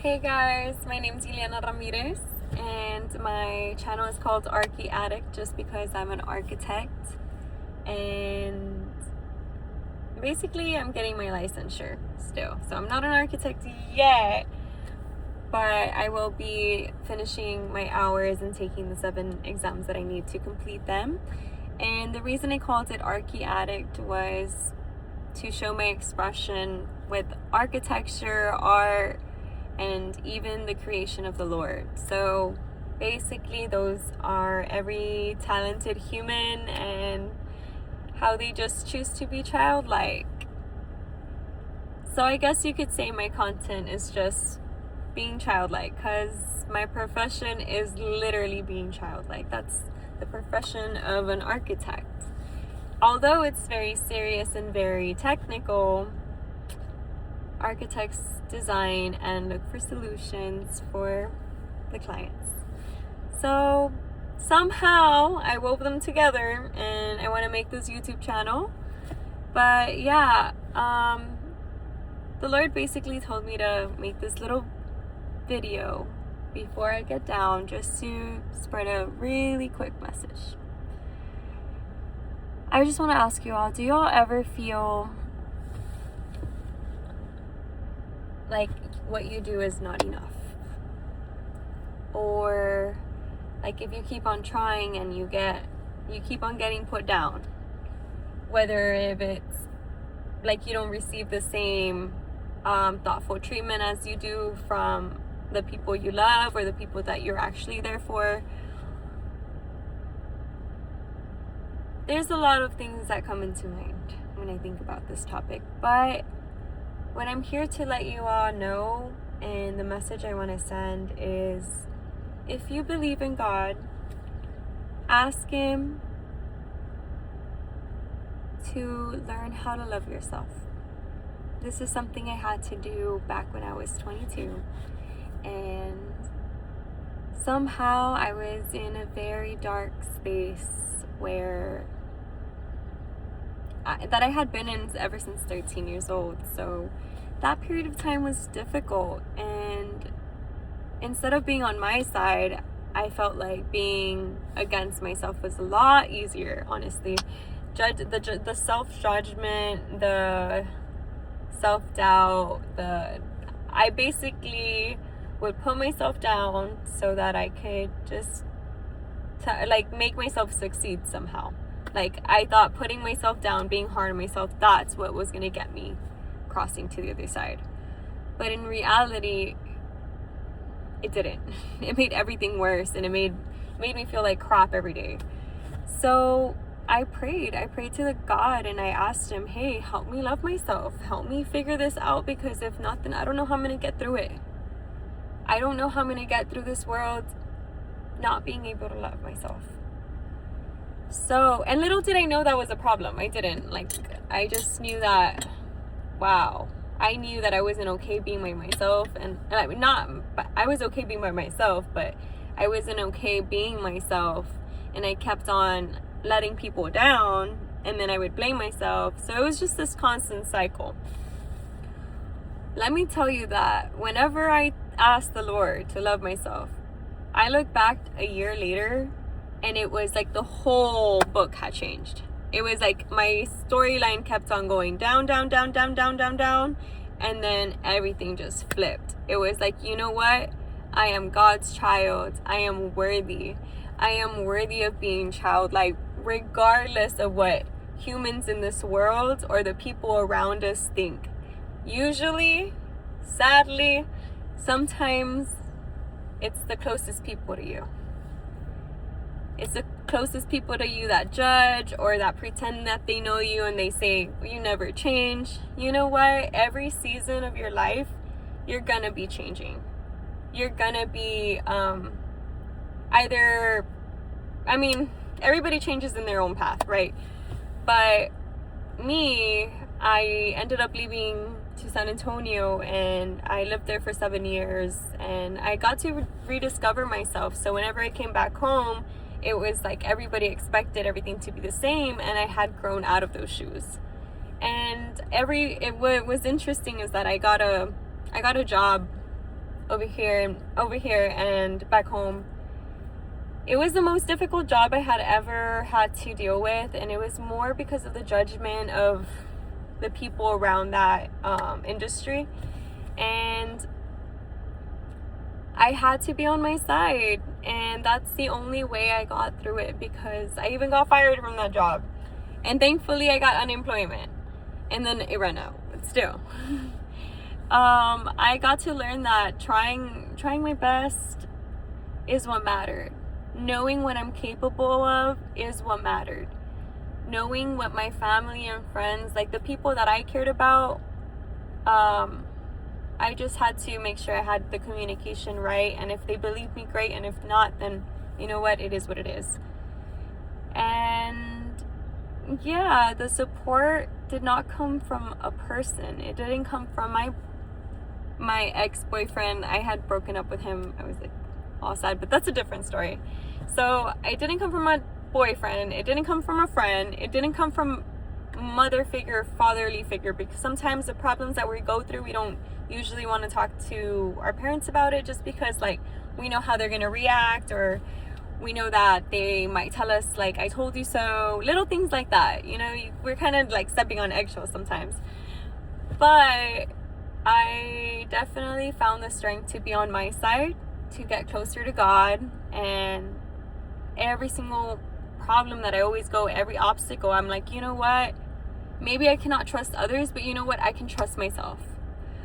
Hey guys, my name is Ileana Ramirez and my channel is called Archi Addict just because I'm an architect and basically I'm getting my licensure still. So I'm not an architect yet, but I will be finishing my hours and taking the 7 exams that I need to complete them. And the reason I called it Archi Addict was to show my expression with architecture, art, and even the creation of the Lord. So basically those are every talented human and how they just choose to be childlike. So I guess you could say my content is just being childlike, because my profession is literally being childlike. That's the profession of an architect. Although it's very serious and very technical, architects design and look for solutions for the clients. So somehow I wove them together and I want to make this YouTube channel. But yeah, the Lord basically told me to make this little video before I get down, just to spread a really quick message. I just want to ask you all, do you all ever feel like what you do is not enough? Or like if you keep on trying and you keep on getting put down, whether if it's like you don't receive the same thoughtful treatment as you do from the people you love or the people that you're actually there for. There's a lot of things that come into mind when I think about this topic, but what I'm here to let you all know, and the message I want to send is, if you believe in God, ask Him to learn how to love yourself. This is something I had to do back when I was 22, and somehow I was in a very dark space where that I had been in ever since 13 years old. So that period of time was difficult, and instead of being on my side, I felt like being against myself was a lot easier, honestly. The self-judgment, the self-doubt, I basically would put myself down so that I could just make myself succeed somehow. Like, I thought putting myself down, being hard on myself, that's what was going to get me crossing to the other side. But in reality, it didn't. It made everything worse, and it made me feel like crap every day. So I prayed to the God, and I asked Him, hey, help me love myself. Help me figure this out, because if nothing, I don't know how I'm going to get through it. I don't know how I'm going to get through this world not being able to love myself. So, and little did I know that was a problem. I didn't. I just knew that, wow, I knew that I wasn't okay being by myself. And I was okay being by myself, but I wasn't okay being myself. And I kept on letting people down, and then I would blame myself. So it was just this constant cycle. Let me tell you that whenever I asked the Lord to love myself, I look back a year later, and it was like the whole book had changed. It was like my storyline kept on going down, down, down, down, down, down, down, and then everything just flipped. It was like, you know what? I am God's child. I am worthy. I am worthy of being childlike, regardless of what humans in this world or the people around us think. Usually, sadly, sometimes it's the closest people to you. It's the closest people to you that judge or that pretend that they know you, and they say, you never change. You know what? Every season of your life, you're gonna be changing. You're gonna be everybody changes in their own path, right? But me, I ended up leaving to San Antonio, and I lived there for 7 years, and I got to rediscover myself. So whenever I came back home, it was like everybody expected everything to be the same, and I had grown out of those shoes. And what was interesting is that I got a job over here and back home. It was the most difficult job I had ever had to deal with, and it was more because of the judgment of the people around that industry. And I had to be on my side, and that's the only way I got through it, because I even got fired from that job, and thankfully I got unemployment, and then it ran out. But still, I got to learn that trying my best is what mattered. Knowing what I'm capable of is what mattered. Knowing what my family and friends, like the people that I cared about, I just had to make sure I had the communication right. And if they believe me, great. And if not, then you know what? It is what it is. And yeah, the support did not come from a person. It didn't come from my ex-boyfriend. I had broken up with him. I was like all sad, but that's a different story. So it didn't come from a boyfriend. It didn't come from a friend. It didn't come from mother figure, fatherly figure, because sometimes the problems that we go through, we don't usually want to talk to our parents about it, just because like we know how they're going to react, or we know that they might tell us like, I told you so, little things like that. You know, we're kind of like stepping on eggshells sometimes. But I definitely found the strength to be on my side, to get closer to God. And every single problem that I always go, every obstacle, I'm like, you know what? Maybe I cannot trust others, but you know what? I can trust myself.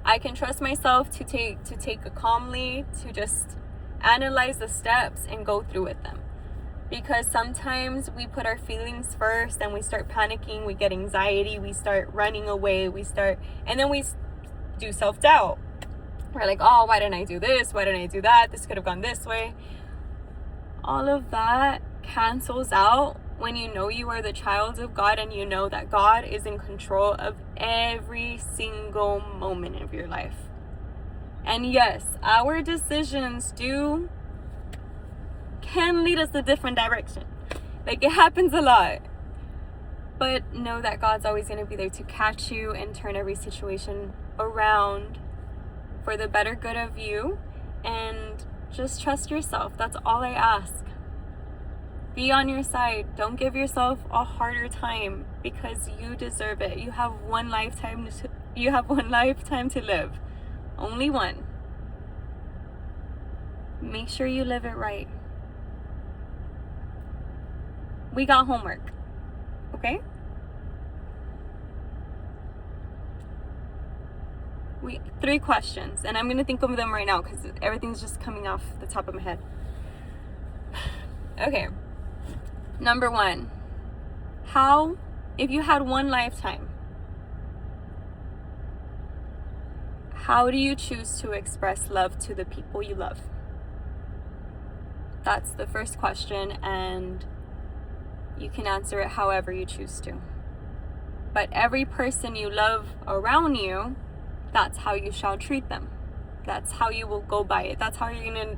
I can trust myself to take it calmly, to just analyze the steps and go through with them. Because sometimes we put our feelings first and we start panicking, we get anxiety, we start running away, and then we do self-doubt. We're like, oh, why didn't I do this? Why didn't I do that? This could have gone this way. All of that cancels out when you know you are the child of God, and you know that God is in control of every single moment of your life. And yes, our decisions can lead us a different direction. Like, it happens a lot. But know that God's always going to be there to catch you and turn every situation around for the better good of you. And just trust yourself. That's all I ask. Be on your side. Don't give yourself a harder time, because you deserve it. You have one lifetime to live. Only one. Make sure you live it right. We got homework. Okay? 3 questions, and I'm gonna think of them right now because everything's just coming off the top of my head. Okay. Number 1. If you had one lifetime, how do you choose to express love to the people you love? That's the first question, and you can answer it however you choose to. But every person you love around you, that's how you shall treat them. That's how you will go by it. That's how you're going to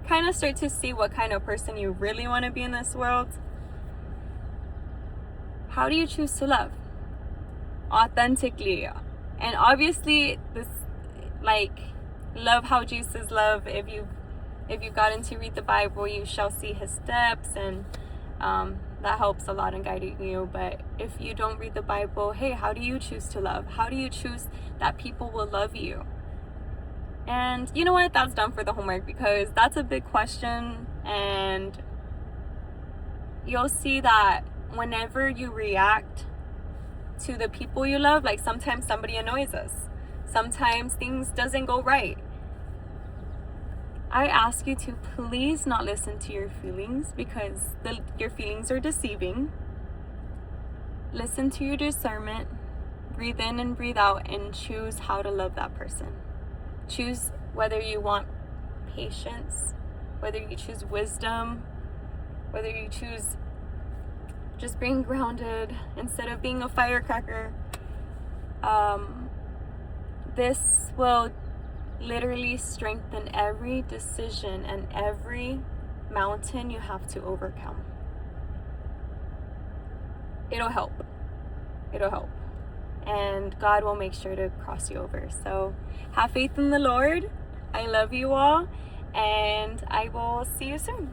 kind of start to see what kind of person you really want to be in this world. How do you choose to love? Authentically. And obviously, this, like, love how Jesus loved. If you've gotten to read the Bible, you shall see his steps, and that helps a lot in guiding you. But if you don't read the Bible, hey, how do you choose to love? How do you choose that people will love you? And you know what? That's done for the homework, because that's a big question. And you'll see that whenever you react to the people you love, like sometimes somebody annoys us. Sometimes things doesn't go right. I ask you to please not listen to your feelings, because your feelings are deceiving. Listen to your discernment. Breathe in and breathe out, and choose how to love that person. Choose whether you want patience, whether you choose wisdom, whether you choose just being grounded instead of being a firecracker. This will literally strengthen every decision and every mountain you have to overcome. It'll help. And God will make sure to cross you over. So have faith in the Lord. I love you all, and I will see you soon.